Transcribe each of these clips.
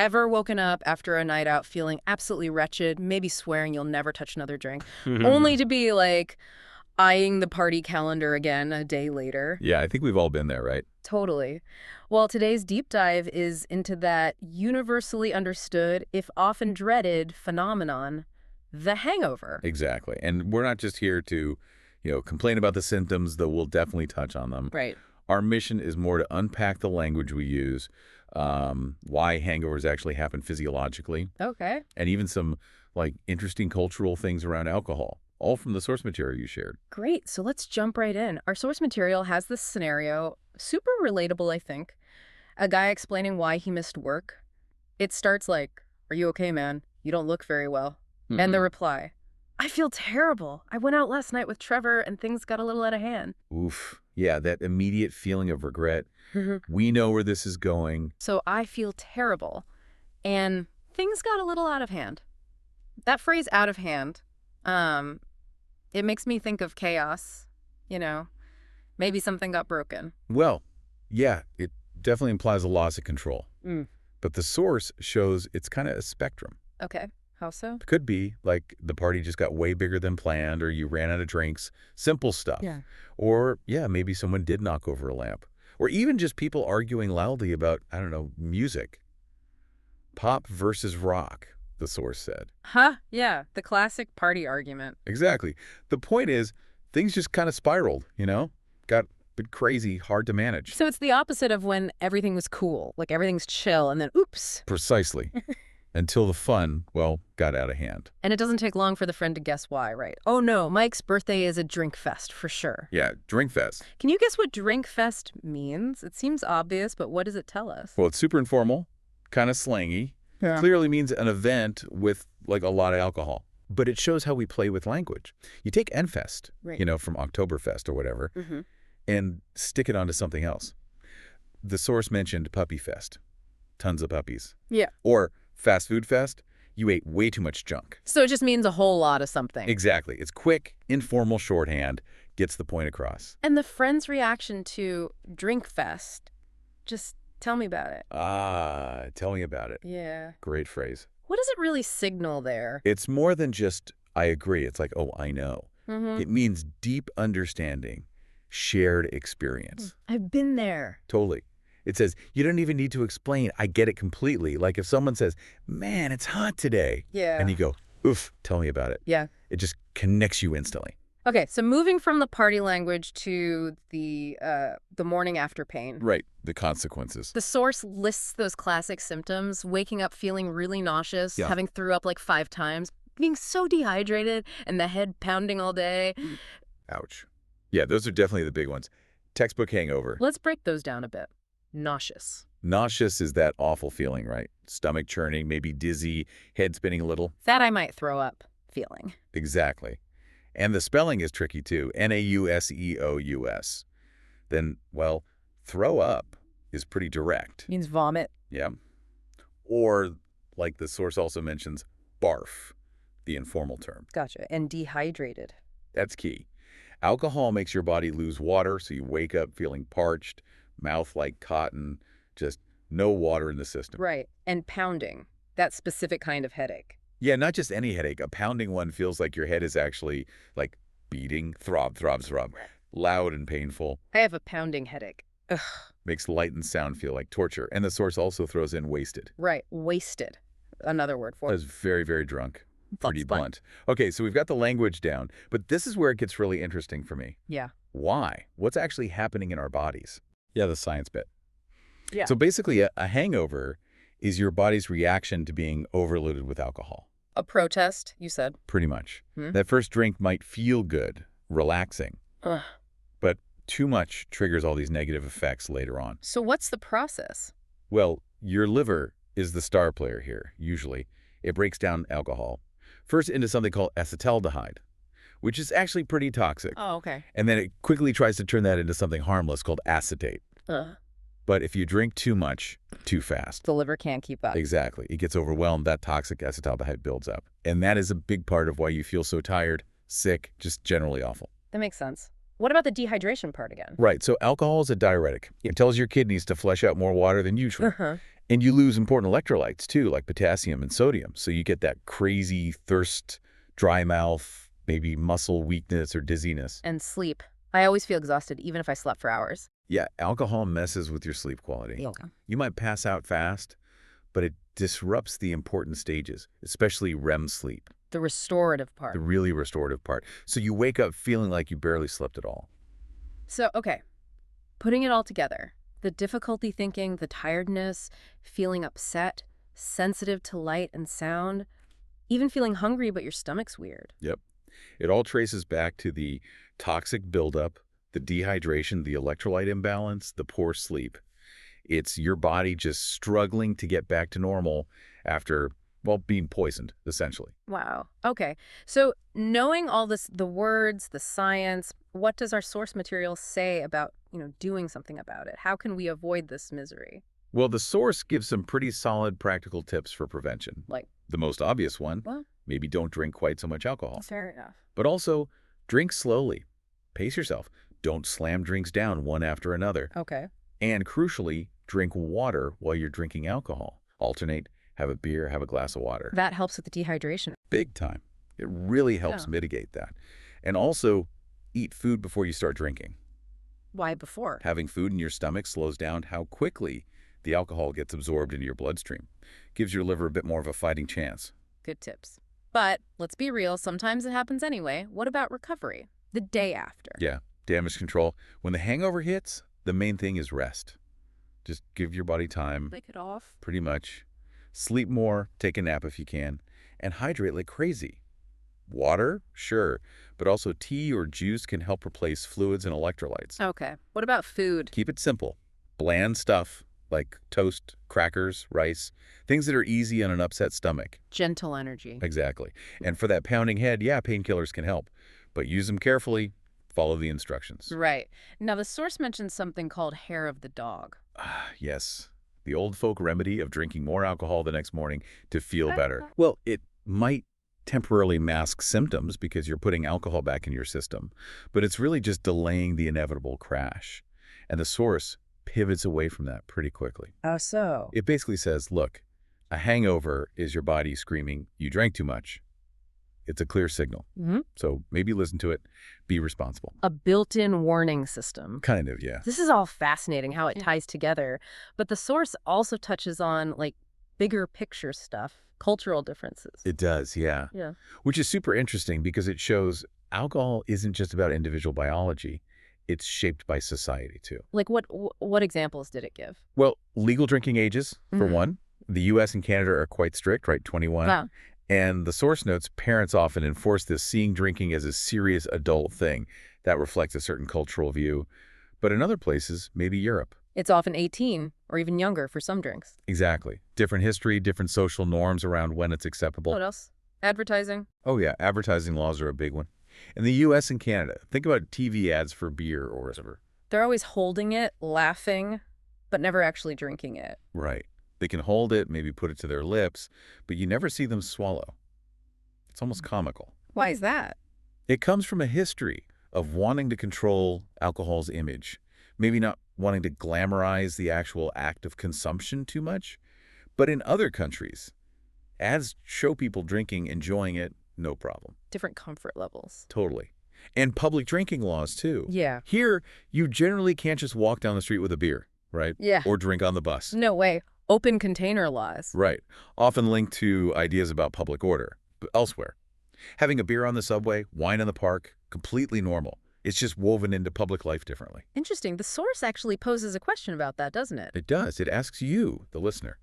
Ever woken up after a night out feeling absolutely wretched, maybe swearing you'll never touch another drink, only to be like eyeing the party calendar again a day later? Yeah, I think we've all been there, right? Totally. Well, today's deep dive is into that universally understood, if often dreaded, phenomenon, the hangover. Exactly. And we're not just here to, complain about the symptoms, though we'll definitely touch on them. Right. Our mission is more to unpack the language we use, why hangovers actually happen physiologically, Okay. and even some, interesting cultural things around alcohol, all from the source material you shared. Great. So let's jump right in. Our source material has this scenario, super relatable, I think. A guy explaining why he missed work. It starts like, "Are you okay, man? You don't look very well." And the reply, "I feel terrible. I went out last night with Trevor and things got a little out of hand." Oof. Yeah, that immediate feeling of regret. We know where this is going. So I feel terrible. And things got a little out of hand. That phrase, out of hand, it makes me think of chaos, maybe something got broken. Well, yeah, it definitely implies a loss of control. But the source shows it's kind of a spectrum. Okay. How so? It could be like the party just got way bigger than planned, or you ran out of drinks, simple stuff. Yeah. Or, maybe someone did knock over a lamp. Or even just people arguing loudly about, I don't know, music. Pop versus rock, the source said. Huh? Yeah, the classic party argument. Exactly. The point is, things just kind of spiraled, got a bit crazy, hard to manage. So it's the opposite of when everything was cool, like everything's chill, and then oops. Precisely. Until the fun, got out of hand. And it doesn't take long for the friend to guess why, right? Oh no, Mike's birthday is a drink fest for sure. Yeah, drink fest. Can you guess what drink fest means? It seems obvious, but what does it tell us? Well, it's super informal, kind of slangy. Yeah. Clearly means an event with, a lot of alcohol. But it shows how we play with language. You take Enfest, Right. From Oktoberfest or whatever, and stick it onto something else. The source mentioned Puppy Fest. Tons of puppies. Yeah. Or Fast Food Fest. You ate way too much junk. So it just means a whole lot of something. Exactly. It's quick, informal shorthand, gets the point across. And the friend's reaction to drink fest, just tell me about it. Tell me about it. Yeah. Great phrase. What does it really signal there? It's more than just, I agree. It's like, oh, I know. It means deep understanding, shared experience. I've been there. Totally. It says, you don't even need to explain. I get it completely. Like if someone says, man, it's hot today. Yeah. And you go, oof, tell me about it. Yeah. It just connects you instantly. Okay, so moving from the party language to the morning after pain. Right. The consequences. The source lists those classic symptoms: waking up feeling really nauseous, Yeah. having threw up like 5 times, being so dehydrated, and the head pounding all day. Ouch. Yeah, those are definitely the big ones. Textbook hangover. Let's break those down a bit. Nauseous. Nauseous is that awful feeling, right? Stomach churning, maybe dizzy, head spinning a little. That I might throw up feeling. Exactly. And the spelling is tricky too. Nauseous. Then, throw up is pretty direct. Means vomit. Yeah. Or, like the source also mentions, barf, the informal term. Gotcha. And dehydrated. That's key. Alcohol makes your body lose water, so you wake up feeling parched, mouth like cotton, just no water in the system. Right. And pounding. That specific kind of headache. Yeah, not just any headache. A pounding one feels like your head is actually, beating, throb, loud and painful. I have a pounding headache. Ugh. Makes light and sound feel like torture. And the source also throws in wasted. Right. Wasted. Another word for it. That's very, very drunk. Pretty That's fun. blunt. Okay, so we've got the language down, but this is where it gets really interesting for me. Yeah. Why? What's actually happening in our bodies? Yeah, the science bit. Yeah. So basically, a hangover is your body's reaction to being overloaded with alcohol. A protest, you said. Pretty much. That first drink might feel good, relaxing, Ugh. but too much triggers all these negative effects later on. So what's the process? Well, your liver is the star player here, usually. It breaks down alcohol, first into something called acetaldehyde, which is actually pretty toxic. Oh, okay. And then it quickly tries to turn that into something harmless called acetate. But if you drink too much, too fast. The liver can't keep up. Exactly. It gets overwhelmed. That toxic acetaldehyde builds up. And that is a big part of why you feel so tired, sick, just generally awful. That makes sense. What about the dehydration part again? Right, so alcohol is a diuretic. It tells your kidneys to flush out more water than usual. Uh-huh. And you lose important electrolytes, too, like potassium and sodium. So you get that crazy thirst, dry mouth, maybe muscle weakness or dizziness. And sleep. I always feel exhausted, even if I slept for hours. Yeah, alcohol messes with your sleep quality. Okay. You might pass out fast, but it disrupts the important stages, especially REM sleep, The restorative part. the really restorative part. So you wake up feeling like you barely slept at all. So, okay, putting it all together, the difficulty thinking, the tiredness, feeling upset, sensitive to light and sound, even feeling hungry but your stomach's weird. Yep. It all traces back to the toxic buildup, the dehydration, the electrolyte imbalance, the poor sleep. It's your body just struggling to get back to normal after, well, being poisoned, essentially. Wow. Okay. So knowing all this, the words, the science, what does our source material say about, doing something about it? How can we avoid this misery? Well, the source gives some pretty solid practical tips for prevention. Like, The most obvious one, well, maybe don't drink quite so much alcohol. fair enough. But also, drink slowly. Pace yourself. Don't slam drinks down one after another. Okay. And crucially, drink water while you're drinking alcohol. Alternate, have a beer, have a glass of water. That helps with the dehydration. Big time. It really helps Yeah. mitigate that. And also, eat food before you start drinking. Why before? Having food in your stomach slows down how quickly the alcohol gets absorbed into your bloodstream. Gives your liver a bit more of a fighting chance. Good tips. But let's be real, sometimes it happens anyway. What about recovery? The day after. Yeah, damage control. When the hangover hits, the main thing is rest. Just give your body time, Lick it off. pretty much. Sleep more, take a nap if you can, and hydrate like crazy. Water? Sure, but also tea or juice can help replace fluids and electrolytes. Okay. What about food? Keep it simple. Bland stuff like toast, crackers, rice, things that are easy on an upset stomach. Gentle energy. Exactly. And for that pounding head, yeah, painkillers can help, but use them carefully, follow the instructions. Right. Now, the source mentions something called hair of the dog. Yes, the old folk remedy of drinking more alcohol the next morning to feel better. Well, it might temporarily mask symptoms because you're putting alcohol back in your system, but it's really just delaying the inevitable crash. And the source pivots away from that pretty quickly. Oh, so? It basically says, look, a hangover is your body screaming, you drank too much. It's a clear signal. Mm-hmm. So maybe listen to it, be responsible. A built-in warning system. Kind of, yeah. This is all fascinating how it ties together, but the source also touches on, bigger picture stuff, cultural differences. It does, yeah. Yeah. Which is super interesting because it shows alcohol isn't just about individual biology. It's shaped by society, too. Like what examples did it give? Well, legal drinking ages, for Mhm. one. The U.S. and Canada are quite strict, right? 21. Wow. And the source notes parents often enforce this, seeing drinking as a serious adult thing. That reflects a certain cultural view. But in other places, maybe Europe. It's often 18 or even younger for some drinks. Exactly. Different history, different social norms around when it's acceptable. What else? Advertising. Oh, yeah. Advertising laws are a big one. In the U.S. and Canada, think about TV ads for beer or whatever. They're always holding it, laughing, but never actually drinking it. Right. They can hold it, maybe put it to their lips, but you never see them swallow. It's almost comical. Why is that? It comes from a history of wanting to control alcohol's image, maybe not wanting to glamorize the actual act of consumption too much. But in other countries, ads show people drinking, enjoying it, no problem. Different comfort levels. Totally. And public drinking laws, too. Yeah. Here, you generally can't just walk down the street with a beer, right? Yeah. Or drink on the bus. No way. Open container laws. Right. Often linked to ideas about public order. But elsewhere, having a beer on the subway, wine in the park, completely normal. It's just woven into public life differently. Interesting. The source actually poses a question about that, doesn't it? It does. It asks you, the listener,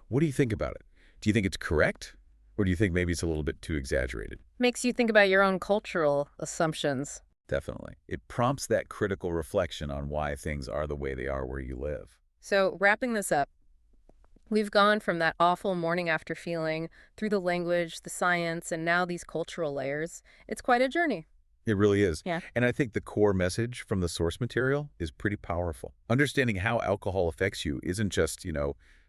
what do you think about it? Do you think it's correct? Or do you think maybe it's a little bit too exaggerated? Makes you think about your own cultural assumptions. Definitely. It prompts that critical reflection on why things are the way they are where you live. So, wrapping this up, we've gone from that awful morning after feeling through the language, the science, and now these cultural layers. It's quite a journey. It really is. Yeah. And I think the core message from the source material is pretty powerful. Understanding how alcohol affects you isn't just,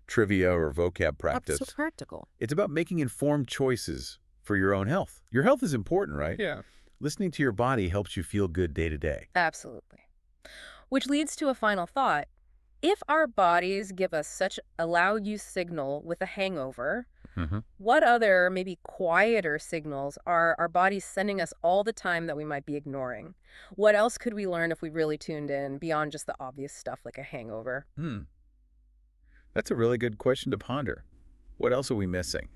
trivia or vocab practice. That's so practical. It's about making informed choices for your own health. Your health is important, right? Yeah. Listening to your body helps you feel good day to day. Absolutely. Which leads to a final thought. If our bodies give us such a loud use signal with a hangover, Hmm. what other, maybe quieter signals are our bodies sending us all the time that we might be ignoring? What else could we learn if we really tuned in beyond just the obvious stuff like a hangover? Hmm. That's a really good question to ponder. What else are we missing?